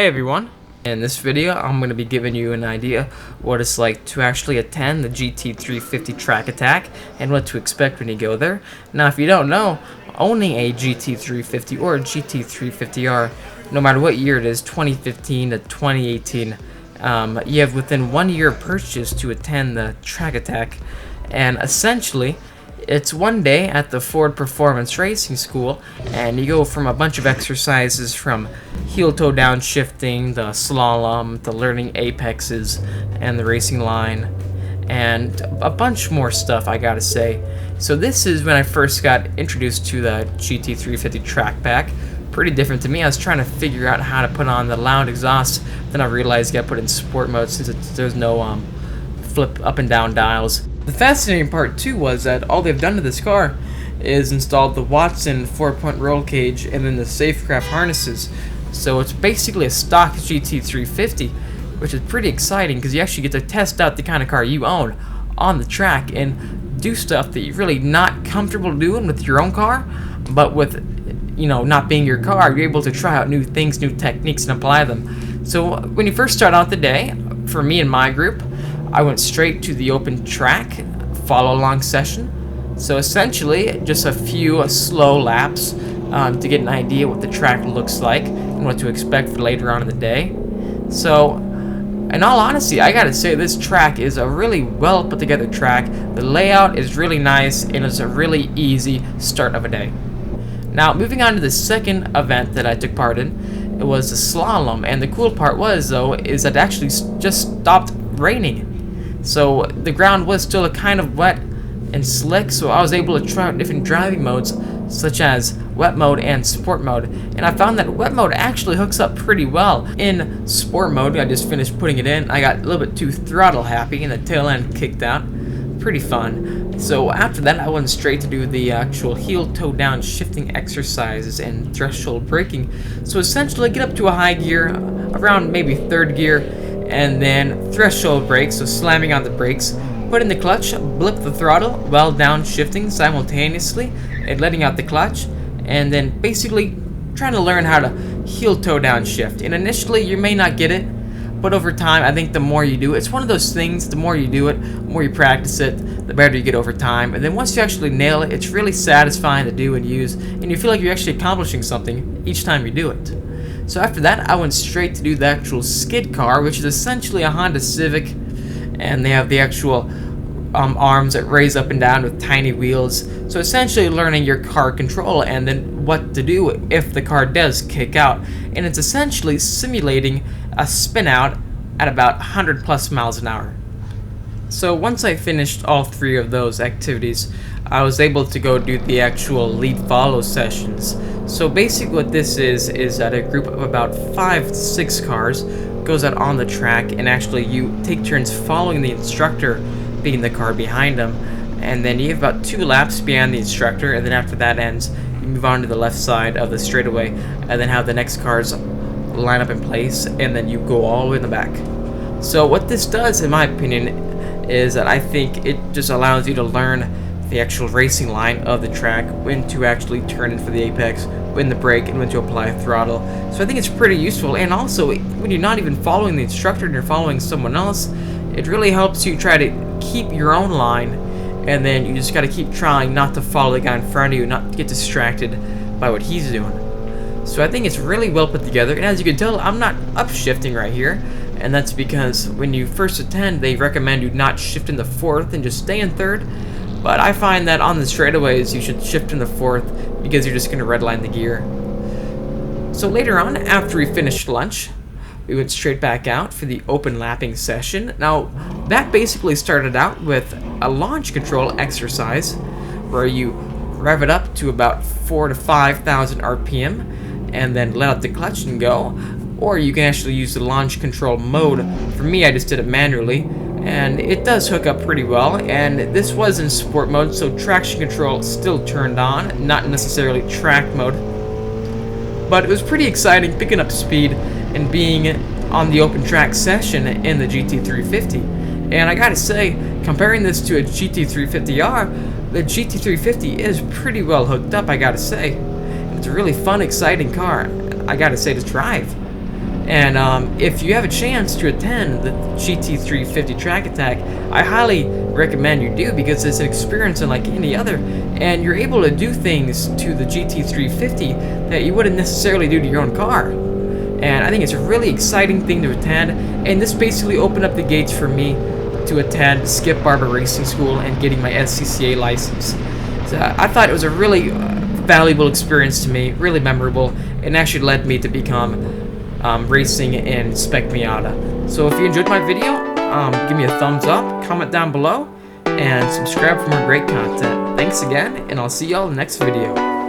Hey everyone, in this video I'm going to be giving you an idea what it's like to actually attend the GT350 track attack and what to expect when you go there. Now if you don't know, owning a GT350 or a GT350R, no matter what year it is, 2015 to 2018, you have within 1 year of purchase to attend the track attack, and essentially it's one day at the Ford Performance Racing School, and you go from a bunch of exercises from heel-toe down shifting, the slalom, the learning apexes, and the racing line, and a bunch more stuff, I gotta say. So this is when I first got introduced to the GT350 track pack. Pretty different to me. I was trying to figure out how to put on the loud exhaust, then I realized you gotta put it in sport mode since there's no flip up and down dials. The fascinating part too was that all they've done to this car is installed the Watson 4-point roll cage and then the Safecraft harnesses. So it's basically a stock GT350, which is pretty exciting because you actually get to test out the kind of car you own on the track and do stuff that you're really not comfortable doing with your own car, but with, you know, not being your car, you're able to try out new things, new techniques, and apply them. So when you first start out the day, for me and my group, I went straight to the open track follow along session. So essentially just a few slow laps to get an idea what the track looks like and what to expect for later on in the day. So in all honesty, I gotta say this track is a really well put together track. The layout is really nice and it's a really easy start of a day. Now moving on to the second event that I took part in, it was the slalom, and the cool part was though is that it actually just stopped raining. So the ground was still kind of wet and slick, so I was able to try out different driving modes such as wet mode and sport mode, and I found that wet mode actually hooks up pretty well. In sport mode, I just finished putting it in, I got a little bit too throttle happy and the tail end kicked out. Pretty fun. So after that I went straight to do the actual heel toe down shifting exercises and threshold braking. So essentially get up to a high gear around maybe third gear and then threshold brake, so slamming on the brakes, put in the clutch, blip the throttle while down shifting simultaneously and letting out the clutch, and then basically trying to learn how to heel toe down shift. And initially you may not get it, but over time I think the more you do it, it's one of those things, the more you do it, the more you practice it, the better you get over time. And then once you actually nail it, it's really satisfying to do and use, and you feel like you're actually accomplishing something each time you do it. So after that, I went straight to do the actual skid car, which is essentially a Honda Civic, and they have the actual arms that raise up and down with tiny wheels. So essentially learning your car control and then what to do if the car does kick out. And it's essentially simulating a spin out at about 100 plus miles an hour. So once I finished all three of those activities, I was able to go do the actual lead follow sessions. So basically what this is that a group of about 5 to 6 cars goes out on the track, and actually you take turns following the instructor being the car behind them, and then you have about 2 laps behind the instructor, and then after that ends you move on to the left side of the straightaway and then have the next cars line up in place, and then you go all the way in the back. So what this does, in my opinion, is that I think it just allows you to learn the actual racing line of the track, when to actually turn in for the apex, when to brake, and when to apply throttle. So I think it's pretty useful, and also when you're not even following the instructor and you're following someone else, it really helps you try to keep your own line, and then you just got to keep trying not to follow the guy in front of you, not to get distracted by what he's doing. So I think it's really well put together, and as you can tell, I'm not upshifting right here, and that's because when you first attend, they recommend you not shift in the fourth and just stay in third. But I find that on the straightaways, you should shift in the fourth because you're just going to redline the gear. So later on, after we finished lunch, we went straight back out for the open lapping session. Now, that basically started out with a launch control exercise where you rev it up to about 4,000 to 5,000 RPM and then let out the clutch and go. Or you can actually use the launch control mode. For me, I just did it manually, and it does hook up pretty well. And this was in sport mode, so traction control still turned on, not necessarily track mode. But it was pretty exciting picking up speed and being on the open track session in the GT350. And I gotta say, comparing this to a GT350R, the GT350 is pretty well hooked up, I gotta say. It's a really fun, exciting car, I gotta say, to drive. And if you have a chance to attend the GT350 Track Attack, I highly recommend you do, because it's an experience unlike any other, and you're able to do things to the GT350 that you wouldn't necessarily do to your own car. And I think it's a really exciting thing to attend, and this basically opened up the gates for me to attend Skip Barber Racing School and getting my SCCA license. So I thought it was a really valuable experience to me, really memorable, and actually led me to become racing in Spec Miata. So if you enjoyed my video, give me a thumbs up, comment down below, and subscribe for more great content. Thanks again, and I'll see y'all in the next video.